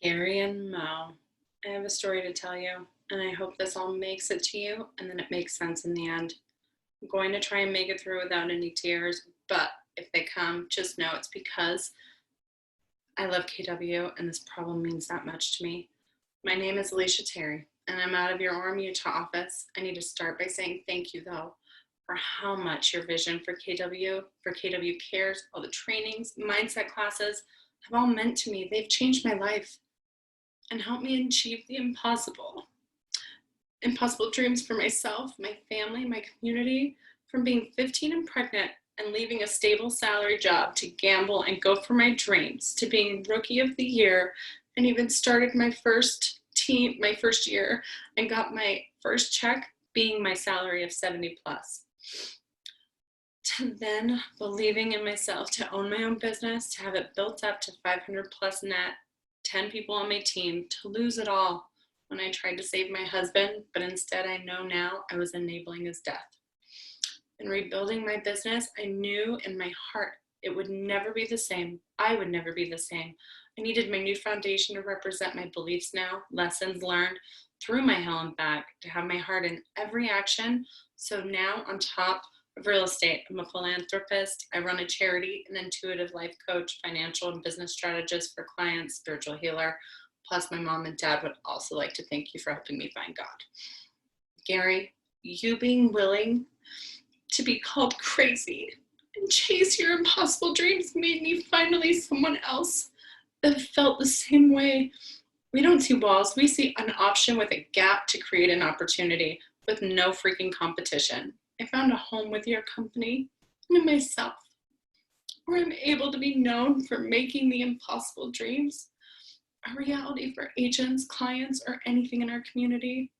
Gary and Mo, I have a story to tell you, and I hope this all makes it to you and then it makes sense in the end. I'm going to try and make it through without any tears, but if they come, just know it's because I love KW and this problem means that much to me. My name is Alicia Terry, and I'm out of your Orem, Utah office. I need to start by saying thank you, though, for how much your vision for KW Cares, all the trainings, mindset classes have all meant to me. They've changed my life and help me achieve the impossible. Impossible dreams for myself, my family, my community, from being 15 and pregnant and leaving a stable salary job to gamble and go for my dreams, to being rookie of the year and even started my first year and got my first check being my salary of 70 plus. To then believing in myself to own my own business, to have it built up to 500 plus net, 10 people on my team, to lose it all when I tried to save my husband, but instead I know now I was enabling his death. In rebuilding my business, I knew in my heart it would never be the same. I would never be the same. I needed my new foundation to represent my beliefs now, lessons learned through my hell and back, to have my heart in every action. So now on top of real estate, I'm a philanthropist. I run a charity, an intuitive life coach, financial and business strategist for clients, spiritual healer. Plus, my mom and dad would also like to thank you for helping me find God. Gary, you being willing to be called crazy and chase your impossible dreams made me finally someone else that felt the same way. We don't see walls. We see an option with a gap to create an opportunity with no freaking competition. I found a home with your company and in myself, where I'm able to be known for making the impossible dreams a reality for agents, clients, or anything in our community.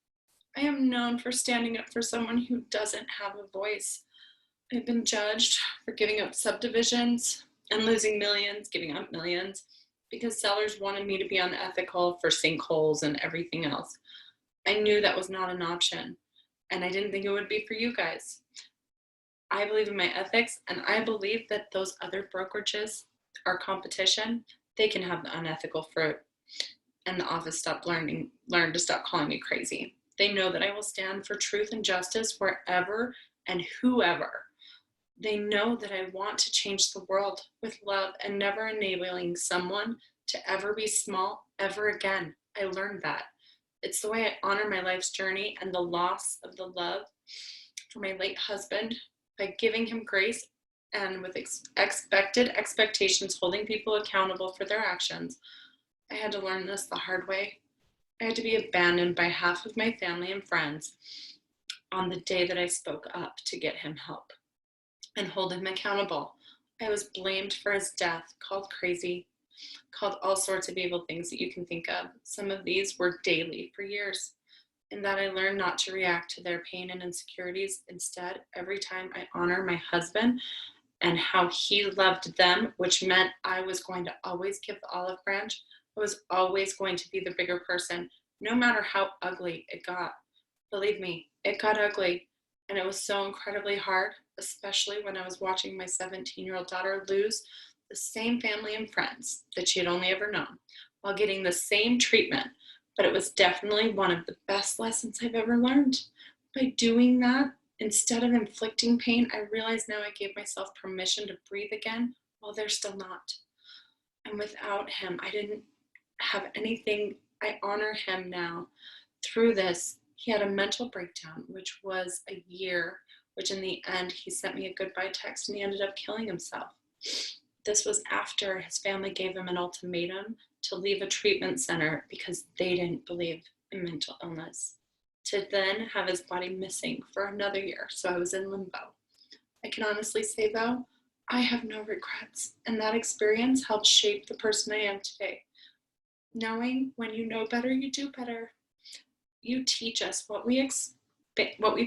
I am known for standing up for someone who doesn't have a voice. I've been judged for giving up subdivisions and losing millions, giving up millions, because sellers wanted me to be unethical for sinkholes and everything else. I knew that was not an option, and I didn't think it would be for you guys. I believe in my ethics, and I believe that those other brokerages, our competition, they can have the unethical fruit. And the office learned to stop calling me crazy. They know that I will stand for truth and justice wherever and whoever. They know that I want to change the world with love and never enabling someone to ever be small ever again. I learned that. It's the way I honor my life's journey and the loss of the love for my late husband by giving him grace and with expected expectations, holding people accountable for their actions. I had to learn this the hard way. I had to be abandoned by half of my family and friends on the day that I spoke up to get him help and hold him accountable. I was blamed for his death, called crazy, called all sorts of evil things that you can think of. Some of these were daily for years. In that I learned not to react to their pain and insecurities. Instead, every time I honor my husband and how he loved them, which meant I was going to always give the olive branch, I was always going to be the bigger person, no matter how ugly it got. Believe me, it got ugly, and it was so incredibly hard, especially when I was watching my 17-year-old daughter lose the same family and friends that she had only ever known, while getting the same treatment. But it was definitely one of the best lessons I've ever learned. By doing that, instead of inflicting pain, I realize now I gave myself permission to breathe again while they're still not. And without him, I didn't have anything. I honor him now. Through this, he had a mental breakdown, which was a year, which in the end, he sent me a goodbye text and he ended up killing himself. This was after his family gave him an ultimatum to leave a treatment center because they didn't believe in mental illness. To then have his body missing for another year, so I was in limbo. I can honestly say though, I have no regrets, and that experience helped shape the person I am today. Knowing when you know better, you do better. You teach us what we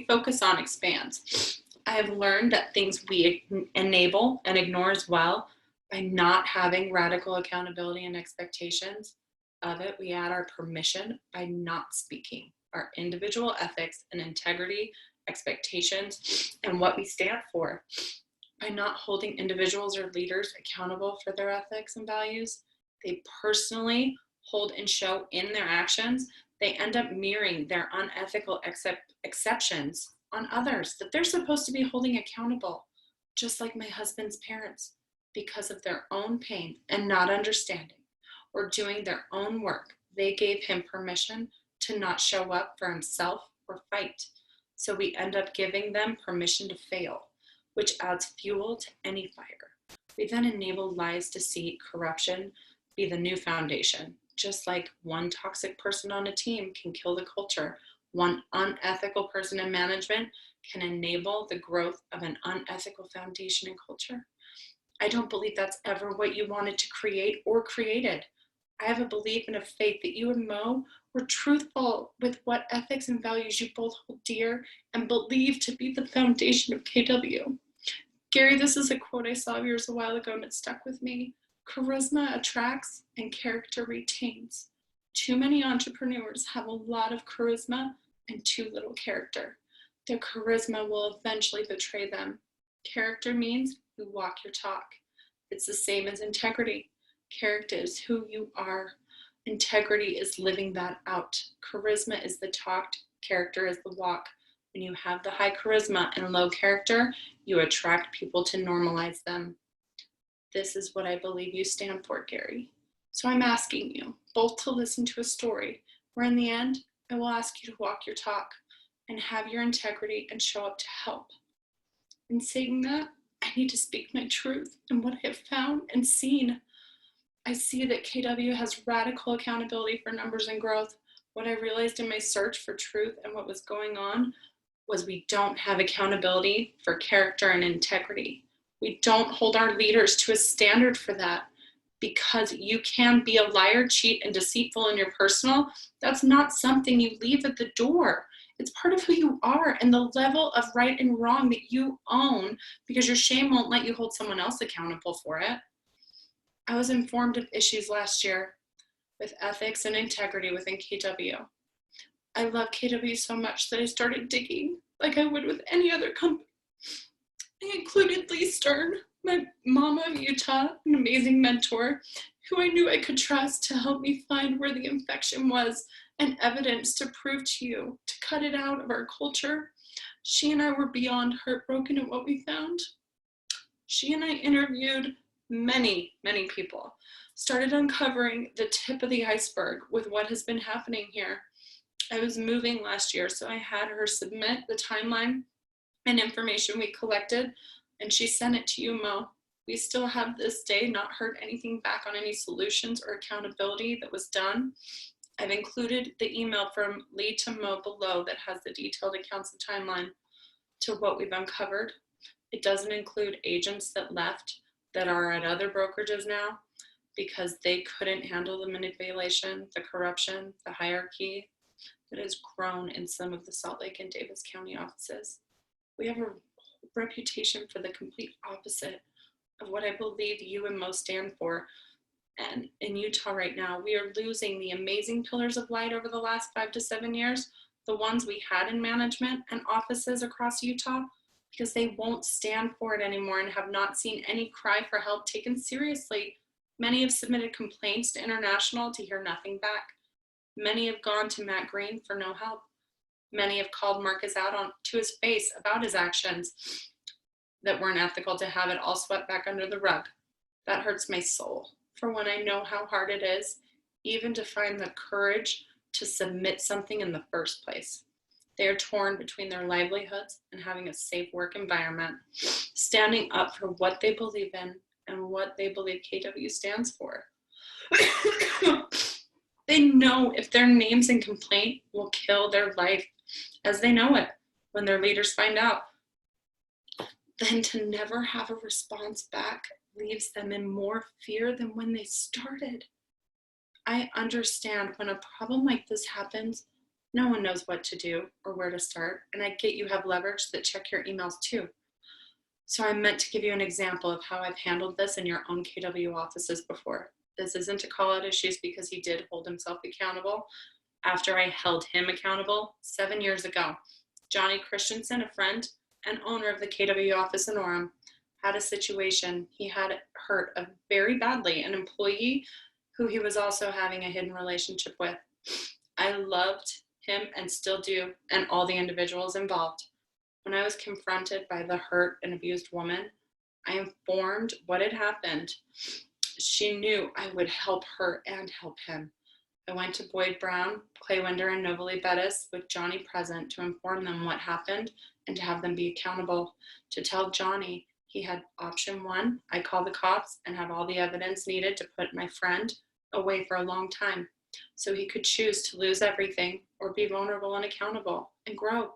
focus on expands. I have learned that things we enable and ignore as well, by not having radical accountability and expectations of it, we add our permission by not speaking our individual ethics and integrity, expectations, and what we stand for. By not holding individuals or leaders accountable for their ethics and values, they personally hold and show in their actions, they end up mirroring their unethical exceptions on others that they're supposed to be holding accountable, just like my husband's parents, because of their own pain and not understanding or doing their own work. They gave him permission to not show up for himself or fight. So we end up giving them permission to fail, which adds fuel to any fire. We then enable lies, deceit, corruption be the new foundation. Just like one toxic person on a team can kill the culture, one unethical person in management can enable the growth of an unethical foundation and culture. I don't believe that's ever what you wanted to create or created. I have a belief and a faith that you and Mo were truthful with what ethics and values you both hold dear and believe to be the foundation of KW. Gary, this is a quote I saw of yours a while ago and it stuck with me. Charisma attracts and character retains. Too many entrepreneurs have a lot of charisma and too little character. Their charisma will eventually betray them. Character means you walk your talk. It's the same as integrity. Character is who you are. Integrity is living that out. Charisma is the talk, character is the walk. When you have the high charisma and low character, you attract people to normalize them. This is what I believe you stand for, Gary. So I'm asking you both to listen to a story where in the end, I will ask you to walk your talk and have your integrity and show up to help. In saying that, I need to speak my truth and what I have found and seen. I see that KW has radical accountability for numbers and growth. What I realized in my search for truth and what was going on was we don't have accountability for character and integrity. We don't hold our leaders to a standard for that because you can be a liar, cheat, and deceitful in your personal. That's not something you leave at the door. It's part of who you are and the level of right and wrong that you own because your shame won't let you hold someone else accountable for it. I was informed of issues last year with ethics and integrity within KW. I love KW so much that I started digging like I would with any other company. I included Lee Stern, my mama of Utah, an amazing mentor who I knew I could trust to help me find where the infection was and evidence to prove to you, to cut it out of our culture. She and I were beyond heartbroken at what we found. She and I interviewed many people, started uncovering the tip of the iceberg with what has been happening here. I was moving last year, so I had her submit the timeline and information we collected, and she sent it to you, Mo. We still have this day not heard anything back on any solutions or accountability that was done. I've included the email from Lee to Mo below that has the detailed accounts of timeline to what we've uncovered. It doesn't include agents that left that are at other brokerages now because they couldn't handle the manipulation, the corruption, the hierarchy that has grown in some of the Salt Lake and Davis County offices. We have a reputation for the complete opposite of what I believe you and Mo stand for. And in Utah right now, we are losing the amazing pillars of light over the last 5 to 7 years, the ones we had in management and offices across Utah, because they won't stand for it anymore and have not seen any cry for help taken seriously. Many have submitted complaints to International to hear nothing back. Many have gone to Matt Green for no help. Many have called Marcus out to his face about his actions that weren't ethical to have it all swept back under the rug. That hurts my soul for when I know how hard it is even to find the courage to submit something in the first place. They are torn between their livelihoods and having a safe work environment, standing up for what they believe in and what they believe KW stands for. They know if their names in complaint will kill their life as they know it when their leaders find out. Then to never have a response back leaves them in more fear than when they started. I understand when a problem like this happens, no one knows what to do or where to start, and I get you have leverage that check your emails too. So I meant to give you an example of how I've handled this in your own KW offices before. This isn't to call out issues because he did hold himself accountable after I held him accountable 7 years ago. Johnny Christensen, a friend and owner of the KW office in Orem, had a situation. He had hurt very badly an employee who he was also having a hidden relationship with. I loved him and still do, and all the individuals involved. When I was confronted by the hurt and abused woman, I informed what had happened. She knew I would help her and help him. I went to Boyd Brown, Clay Winder, and Novely Bettis with Johnny present to inform them what happened and to have them be accountable. To tell Johnny he had option one, I call the cops and have all the evidence needed to put my friend away for a long time so he could choose to lose everything or be vulnerable and accountable and grow.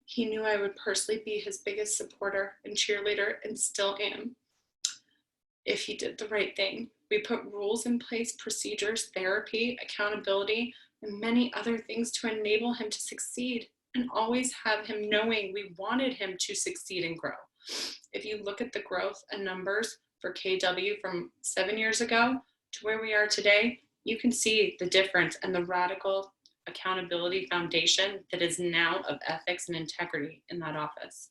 He knew I would personally be his biggest supporter and cheerleader, and still am, if he did the right thing. We put rules in place, procedures, therapy, accountability, and many other things to enable him to succeed and always have him knowing we wanted him to succeed and grow. If you look at the growth and numbers for KW from 7 years ago to where we are today, you can see the difference and the radical accountability foundation that is now of ethics and integrity in that office.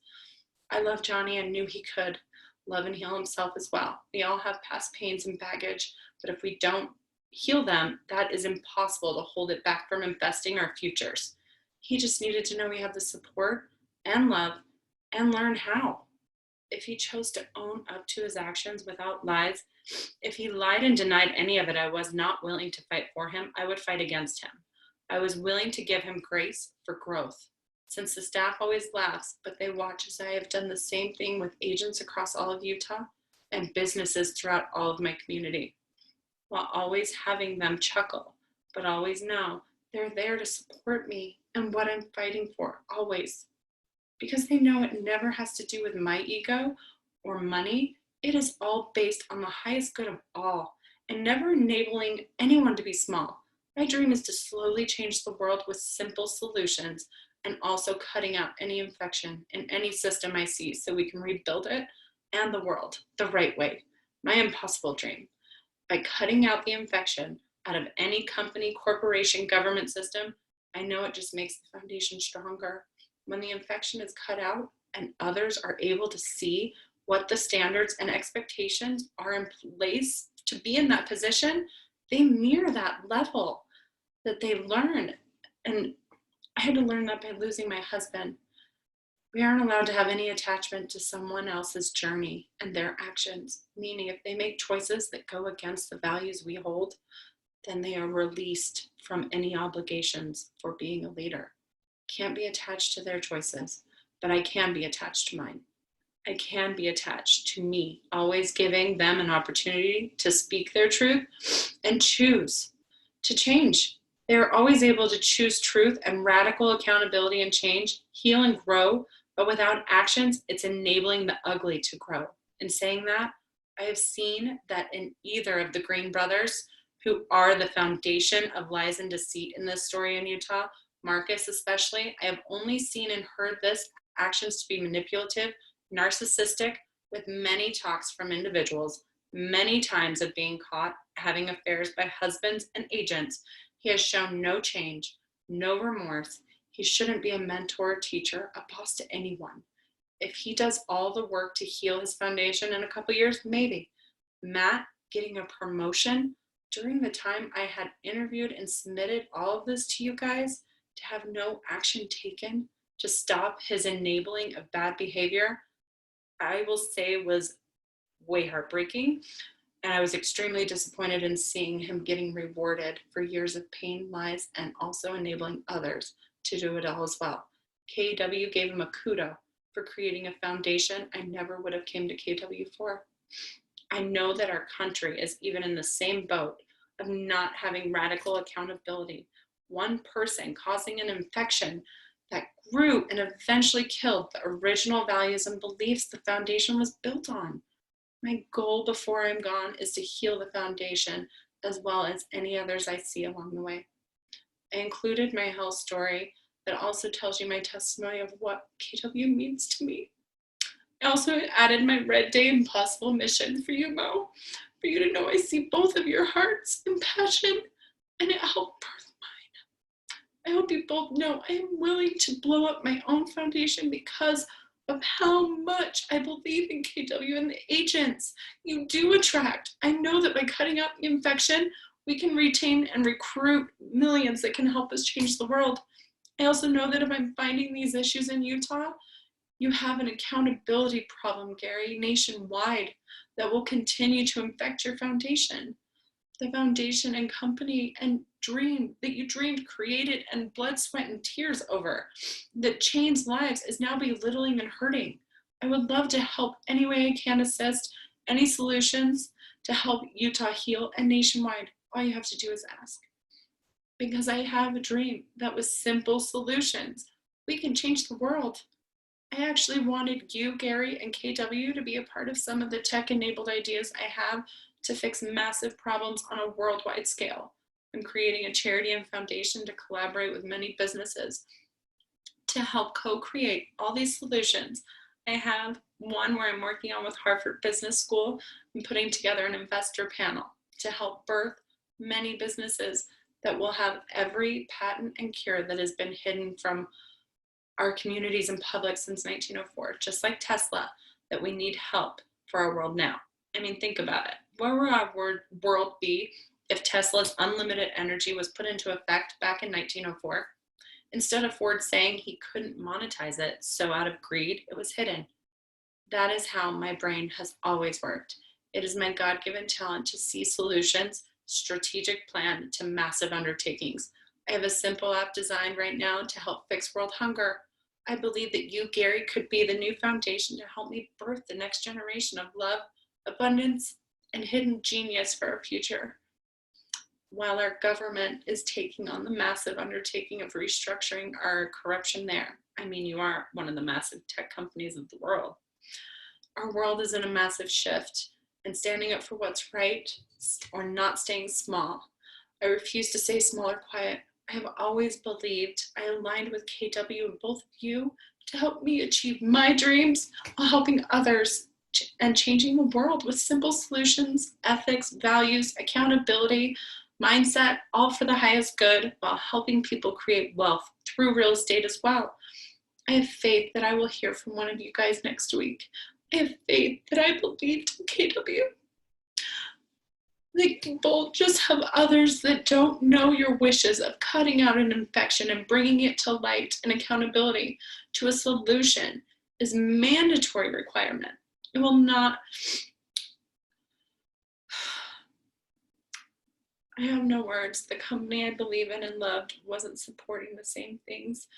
I love Johnny and knew he could love and heal himself as well. We all have past pains and baggage, but if we don't heal them, that is impossible to hold it back from infesting our futures. He just needed to know we have the support and love and learn how. If he chose to own up to his actions without lies, if he lied and denied any of it, I was not willing to fight for him. I would fight against him. I was willing to give him grace for growth. Since the staff always laughs, but they watch as I have done the same thing with agents across all of Utah and businesses throughout all of my community, while always having them chuckle, but always know they're there to support me and what I'm fighting for, always. Because they know it never has to do with my ego or money. It is all based on the highest good of all and never enabling anyone to be small. My dream is to slowly change the world with simple solutions and also cutting out any infection in any system I see so we can rebuild it and the world the right way. My impossible dream. By cutting out the infection out of any company, corporation, government system, I know it just makes the foundation stronger. When the infection is cut out and others are able to see what the standards and expectations are in place to be in that position, they mirror that level that they learn. And I had to learn that by losing my husband. We aren't allowed to have any attachment to someone else's journey and their actions, meaning if they make choices that go against the values we hold, then they are released from any obligations for being a leader. Can't be attached to their choices, but I can be attached to mine. I can be attached to me, always giving them an opportunity to speak their truth and choose to change. They are always able to choose truth and radical accountability and change, heal and grow, but without actions, it's enabling the ugly to grow. In saying that, I have seen that in either of the Green brothers, who are the foundation of lies and deceit in this story in Utah, Marcus especially, I have only seen and heard this actions to be manipulative, narcissistic, with many talks from individuals, many times of being caught having affairs by husbands and agents. He has shown no change, no remorse. He shouldn't be a mentor, teacher, a boss to anyone. If he does all the work to heal his foundation in a couple years, maybe. Matt getting a promotion during the time I had interviewed and submitted all of this to you guys, to have no action taken to stop his enabling of bad behavior, I will say was way heartbreaking. And I was extremely disappointed in seeing him getting rewarded for years of pain, lies, and also enabling others to do it all as well. KW gave him a kudo for creating a foundation I never would have came to KW for. I know that our country is even in the same boat of not having radical accountability. One person causing an infection that grew and eventually killed the original values and beliefs the foundation was built on. My goal before I'm gone is to heal the foundation as well as any others I see along the way. I included my health story that also tells you my testimony of what KW means to me. I also added my Red Day Impossible mission for you, Mo, for you to know I see both of your hearts and passion, and it helped birth mine. I hope you both know I am willing to blow up my own foundation because of how much I believe in KW and the agents you do attract. I know that by cutting out the infection, we can retain and recruit millions that can help us change the world. I also know that if I'm finding these issues in Utah, you have an accountability problem, Gary, nationwide that will continue to infect your foundation. The foundation and company and dream that you dreamed, created, and blood, sweat, and tears over that changed lives is now belittling and hurting. I would love to help any way I can assist, any solutions to help Utah heal and nationwide. All you have to do is ask. Because I have a dream that with simple solutions, we can change the world. I actually wanted you, Gary, and KW to be a part of some of the tech-enabled ideas I have to fix massive problems on a worldwide scale. I'm creating a charity and foundation to collaborate with many businesses to help co-create all these solutions. I have one where I'm working on with Harvard Business School and putting together an investor panel to help birth many businesses that will have every patent and cure that has been hidden from our communities and public since 1904, just like Tesla, that we need help for our world now. I mean, think about it. Where would our world be if Tesla's unlimited energy was put into effect back in 1904? Instead of Ford saying he couldn't monetize it, so out of greed, it was hidden. That is how my brain has always worked. It is my God-given talent to see solutions, strategic plan to massive undertakings. I have a simple app designed right now to help fix world hunger. I believe that you, Gary, could be the new foundation to help me birth the next generation of love, abundance, and hidden genius for our future. While our government is taking on the massive undertaking of restructuring our corruption there. I mean, you are one of the massive tech companies of the world. Our world is in a massive shift, and standing up for what's right or not staying small. I refuse to stay small or quiet. I have always believed I aligned with KW and both of you to help me achieve my dreams while helping others and changing the world with simple solutions, ethics, values, accountability, mindset, all for the highest good while helping people create wealth through real estate as well. I have faith that I will hear from one of you guys next week. I have faith that I believed in KW. They can both just have others that don't know your wishes of cutting out an infection and bringing it to light and accountability to a solution is mandatory requirement. It will not. I have no words. The company I believe in and loved wasn't supporting the same things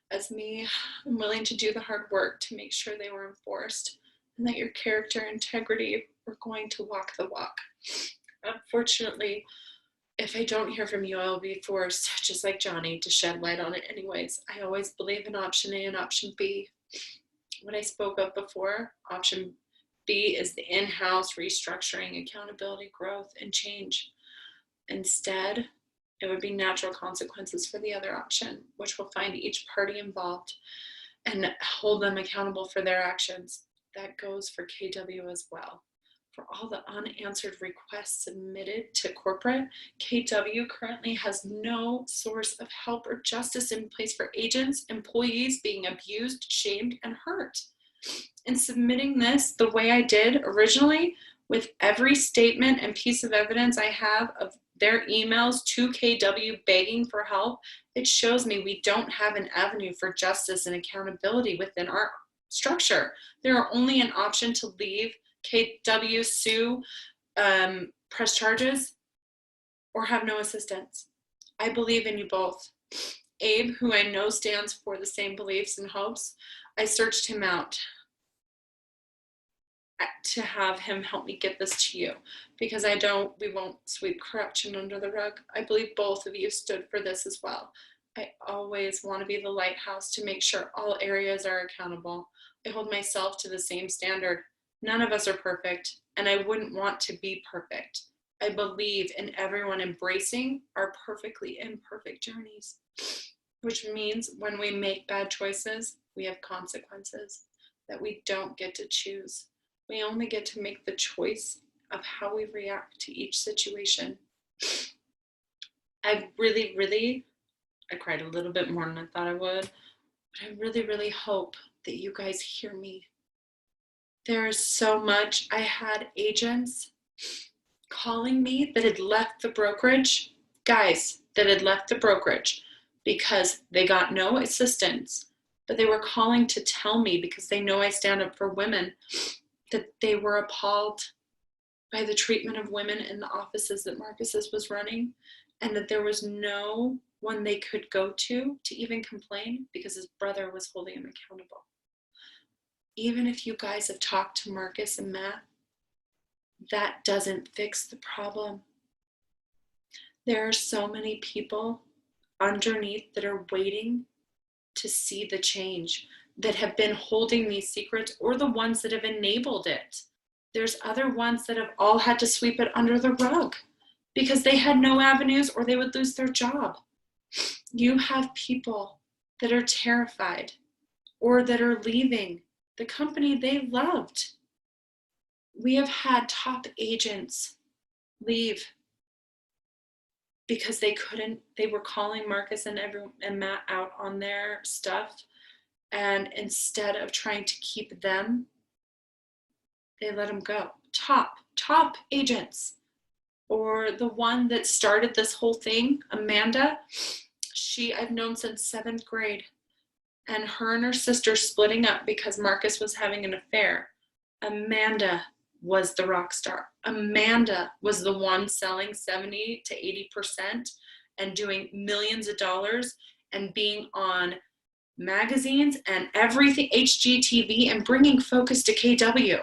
as me. I'm willing to do the hard work to make sure they were enforced and that your character and integrity were going to walk the walk. Unfortunately, if I don't hear from you, I'll be forced, just like Johnny, to shed light on it anyways. I always believe in option A and option B. What I spoke of before, option B is the in-house restructuring, accountability, growth, and change. Instead, it would be natural consequences for the other option, which will find each party involved and hold them accountable for their actions. That goes for KW as well. For all the unanswered requests submitted to corporate, KW currently has no source of help or justice in place for agents, employees being abused, shamed, and hurt. In submitting this the way I did originally, with every statement and piece of evidence I have of their emails to KW begging for help, it shows me we don't have an avenue for justice and accountability within our structure. There are only an option to leave KW, sue, press charges, or have no assistance. I believe in you both. Abe, who I know stands for the same beliefs and hopes, I searched him out to have him help me get this to you because we won't sweep corruption under the rug. I believe both of you stood for this as well. I always want to be the lighthouse to make sure all areas are accountable. I hold myself to the same standard. None of us are perfect, and I wouldn't want to be perfect. I believe in everyone embracing our perfectly imperfect journeys, which means when we make bad choices, we have consequences that we don't get to choose. We only get to make the choice of how we react to each situation. I cried a little bit more than I thought I would, but I really, really hope that you guys hear me. There is so much. I had agents calling me that had left the brokerage, guys that had left the brokerage because they got no assistance, but they were calling to tell me, because they know I stand up for women, that they were appalled by the treatment of women in the offices that Marcus's was running, and that there was no one they could go to even complain because his brother was holding him accountable. Even if you guys have talked to Marcus and Matt, that doesn't fix the problem. There are so many people underneath that are waiting to see the change, that have been holding these secrets, or the ones that have enabled it. There's other ones that have all had to sweep it under the rug because they had no avenues or they would lose their job. You have people that are terrified or that are leaving the company they loved. We have had top agents leave because they were calling Marcus and Matt out on their stuff. And instead of trying to keep them, they let them go. Top agents. Or the one that started this whole thing, Amanda, I've known since 7th grade. And her and her sister splitting up because Marcus was having an affair. Amanda was the rock star. Amanda was the one selling 70 to 80% and doing millions of dollars and being on magazines and everything, HGTV, and bringing focus to KW.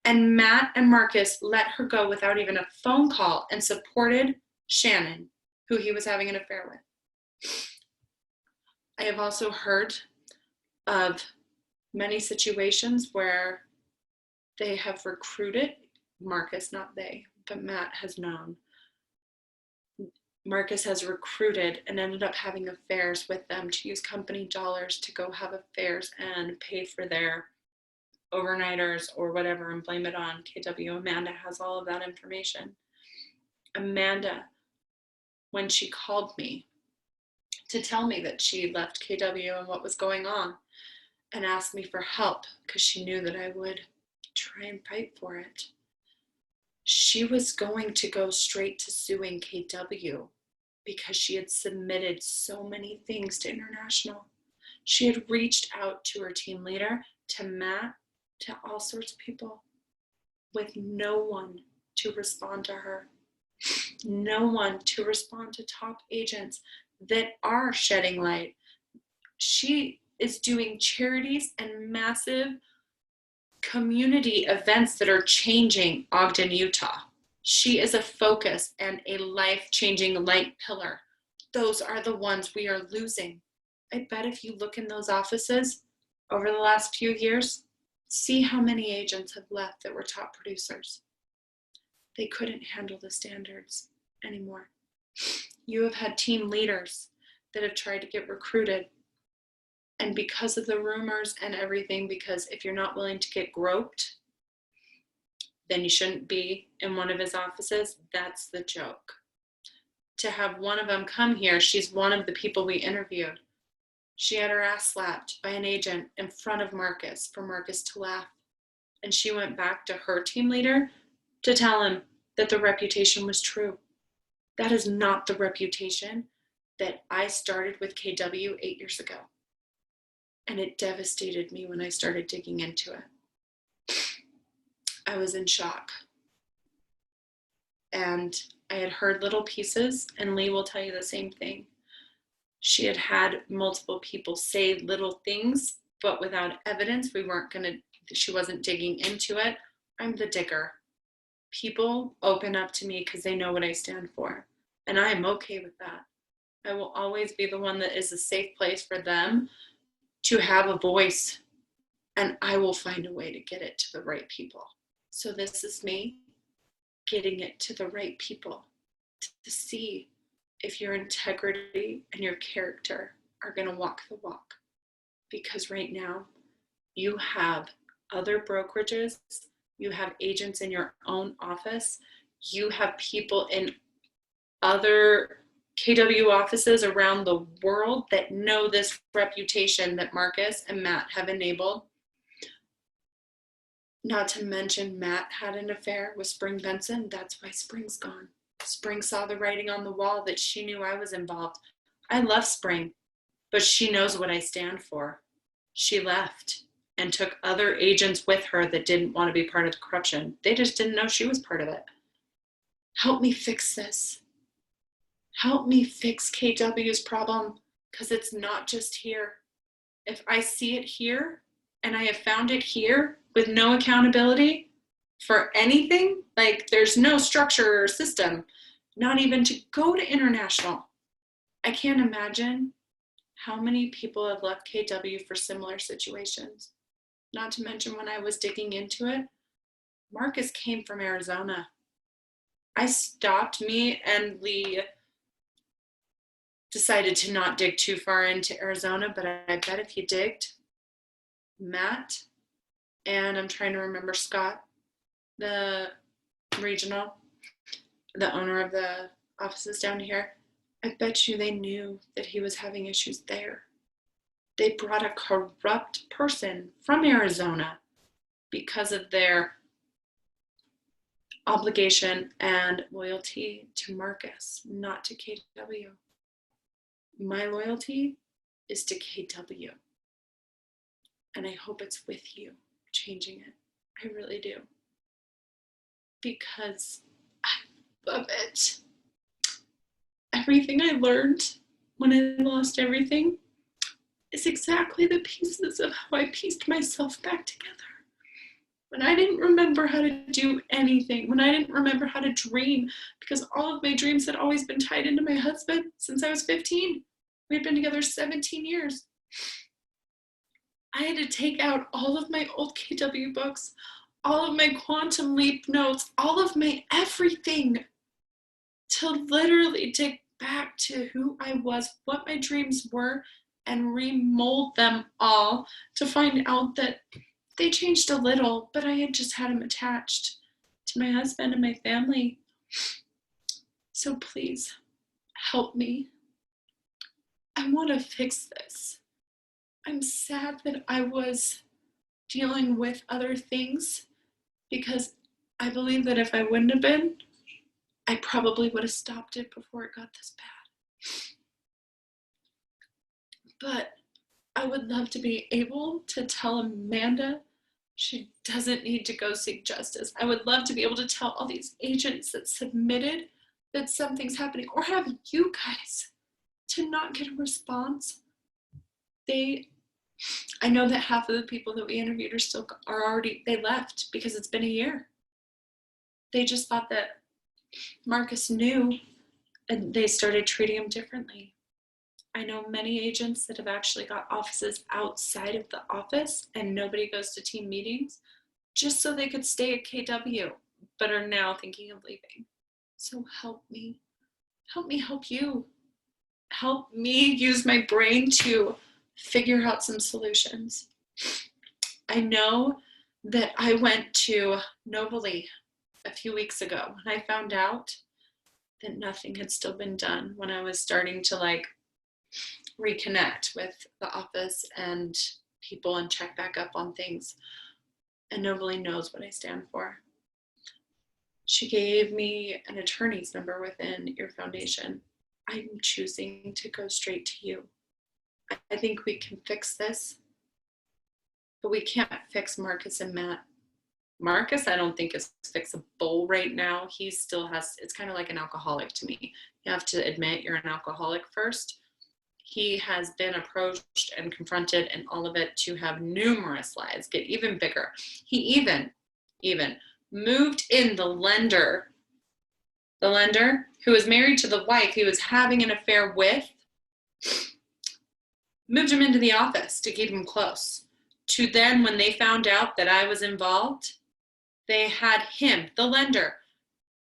And Matt and Marcus let her go without even a phone call and supported Shannon, who he was having an affair with. I have also heard of many situations where they have recruited Marcus, not they, but Matt has known. Marcus has recruited and ended up having affairs with them to use company dollars to go have affairs and pay for their overnighters or whatever and blame it on KW. Amanda has all of that information. Amanda, when she called me to tell me that she left KW and what was going on and asked me for help because she knew that I would try and fight for it, she was going to go straight to suing KW because she had submitted so many things to international. She had reached out to her team leader, to Matt, to all sorts of people, with no one to respond to her. No one to respond to top agents that are shedding light. She is doing charities and massive community events that are changing Ogden, Utah. She is a focus and a life-changing light pillar. Those are the ones we are losing. I bet if you look in those offices over the last few years, see how many agents have left that were top producers. They couldn't handle the standards anymore. You have had team leaders that have tried to get recruited. And because of the rumors and everything, because if you're not willing to get groped, then you shouldn't be in one of his offices. That's the joke. To have one of them come here, she's one of the people we interviewed. She had her ass slapped by an agent in front of Marcus for Marcus to laugh. And she went back to her team leader to tell him that the reputation was true. That is not the reputation that I started with KW 8 years ago. And it devastated me when I started digging into it. I was in shock. And I had heard little pieces, and Lee will tell you the same thing. She had had multiple people say little things, but without evidence. She wasn't digging into it. I'm the digger. People open up to me because they know what I stand for. And I am okay with that. I will always be the one that is a safe place for them to have a voice. And I will find a way to get it to the right people. So this is me getting it to the right people to see if your integrity and your character are going to walk the walk. Because right now, you have other brokerages, you have agents in your own office, you have people in other KW offices around the world that know this reputation that Marcus and Matt have enabled. Not to mention Matt had an affair with Spring Benson. That's why Spring's gone. Spring saw the writing on the wall that she knew I was involved. I love Spring, but she knows what I stand for. She left and took other agents with her that didn't want to be part of the corruption. They just didn't know she was part of it. Help me fix this. Help me fix KW's problem, because it's not just here. If I see it here and I have found it here with no accountability for anything, like there's no structure or system, not even to go to international, I can't imagine how many people have left KW for similar situations. Not to mention when I was digging into it, Marcus came from Arizona. I stopped, me and Lee decided to not dig too far into Arizona, but I bet if you digged, Matt, and I'm trying to remember Scott, the regional, the owner of the offices down here, I bet you they knew that he was having issues there. They brought a corrupt person from Arizona because of their obligation and loyalty to Marcus, not to KW. My loyalty is to KW. And I hope it's with you changing it. I really do. Because I love it. Everything I learned when I lost everything is exactly the pieces of how I pieced myself back together. When I didn't remember how to do anything, when I didn't remember how to dream, because all of my dreams had always been tied into my husband since I was 15. We had been together 17 years. I had to take out all of my old KW books, all of my Quantum Leap notes, all of my everything to literally dig back to who I was, what my dreams were, and remold them all to find out that they changed a little, but I had just had them attached to my husband and my family. So please help me. I want to fix this. I'm sad that I was dealing with other things, because I believe that if I wouldn't have been, I probably would have stopped it before it got this bad. But I would love to be able to tell Amanda she doesn't need to go seek justice. I would love to be able to tell all these agents that submitted that something's happening, or have you guys to not get a response. I know that half of the people that we interviewed they left because it's been a year. They just thought that Marcus knew, and they started treating him differently. I know many agents that have actually got offices outside of the office and nobody goes to team meetings just so they could stay at KW, but are now thinking of leaving. So help me help you. Help me use my brain to figure out some solutions. I know that I went to Nobly a few weeks ago when I found out that nothing had still been done, when I was starting to reconnect with the office and people and check back up on things. And Nobly knows what I stand for. She gave me an attorney's number within your foundation. I'm choosing to go straight to you. I think we can fix this, but we can't fix Marcus and Matt. Marcus, I don't think is fixable right now. He still has, it's kind of like an alcoholic to me. You have to admit you're an alcoholic first. He has been approached and confronted and all of it to have numerous lies, get even bigger. He even moved in the lender who was married to the wife he was having an affair with, moved him into the office to keep him close. To then, when they found out that I was involved, they had him, the lender,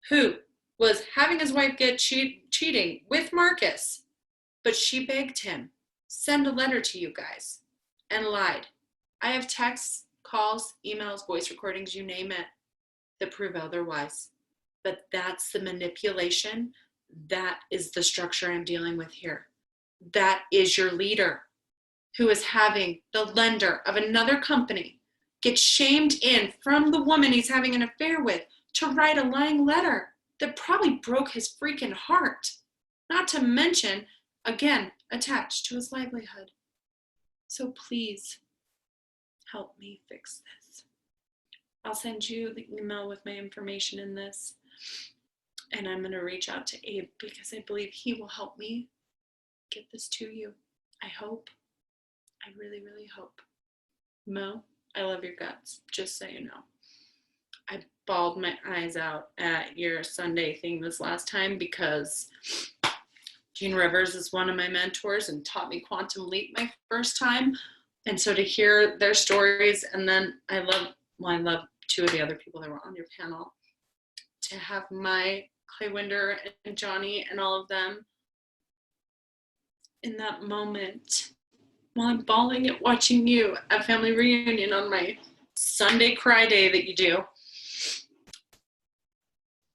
who was having his wife get cheating with Marcus, but she begged him, send a letter to you guys, and lied. I have texts, calls, emails, voice recordings, you name it, that prove otherwise. But that's the manipulation That is the structure I'm dealing with here. That is your leader who is having the lender of another company get shamed in from the woman he's having an affair with to write a lying letter that probably broke his freaking heart. Not to mention, again, attached to his livelihood. So please help me fix this. I'll send you the email with my information in this. And I'm going to reach out to Abe because I believe he will help me get this to you. I hope. I really, really hope. Mo, I love your guts, just so you know. I bawled my eyes out at your Sunday thing this last time because Gene Rivers is one of my mentors and taught me Quantum Leap my first time. And so to hear their stories, and then I love two of the other people that were on your panel, to have my Clay Winder and Johnny and all of them in that moment while I'm bawling at watching you at family reunion on my Sunday cry day that you do.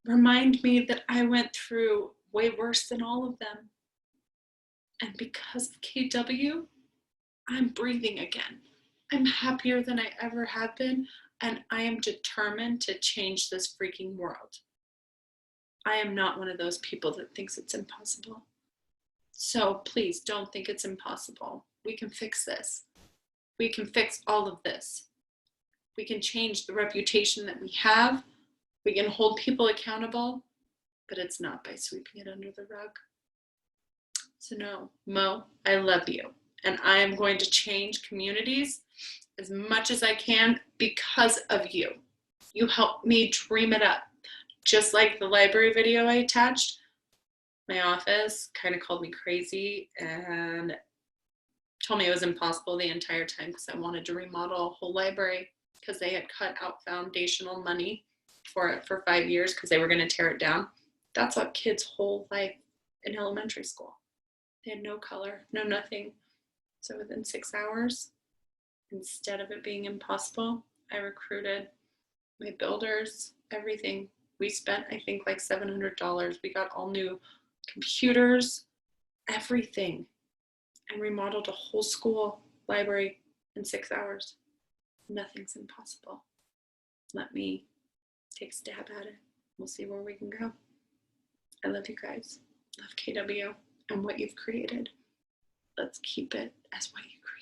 Remind me that I went through way worse than all of them. And because of KW, I'm breathing again. I'm happier than I ever have been, and I am determined to change this freaking world. I am not one of those people that thinks it's impossible. So please don't think it's impossible. We can fix this. We can fix all of this. We can change the reputation that we have. We can hold people accountable, but it's not by sweeping it under the rug. So no, Mo, I love you. And I am going to change communities as much as I can because of you. You helped me dream it up. Just like the library video I attached, my office kind of called me crazy and told me it was impossible the entire time because I wanted to remodel a whole library because they had cut out foundational money for it for 5 years because they were going to tear it down. That's a kid's whole life in elementary school. They had no color, no nothing. So within 6 hours, instead of it being impossible, I recruited my builders, everything. We spent, I think, like $700. We got all new computers, everything, and remodeled a whole school library in 6 hours. Nothing's impossible. Let me take a stab at it. We'll see where we can go. I love you guys. Love KW and what you've created. Let's keep it as what you created.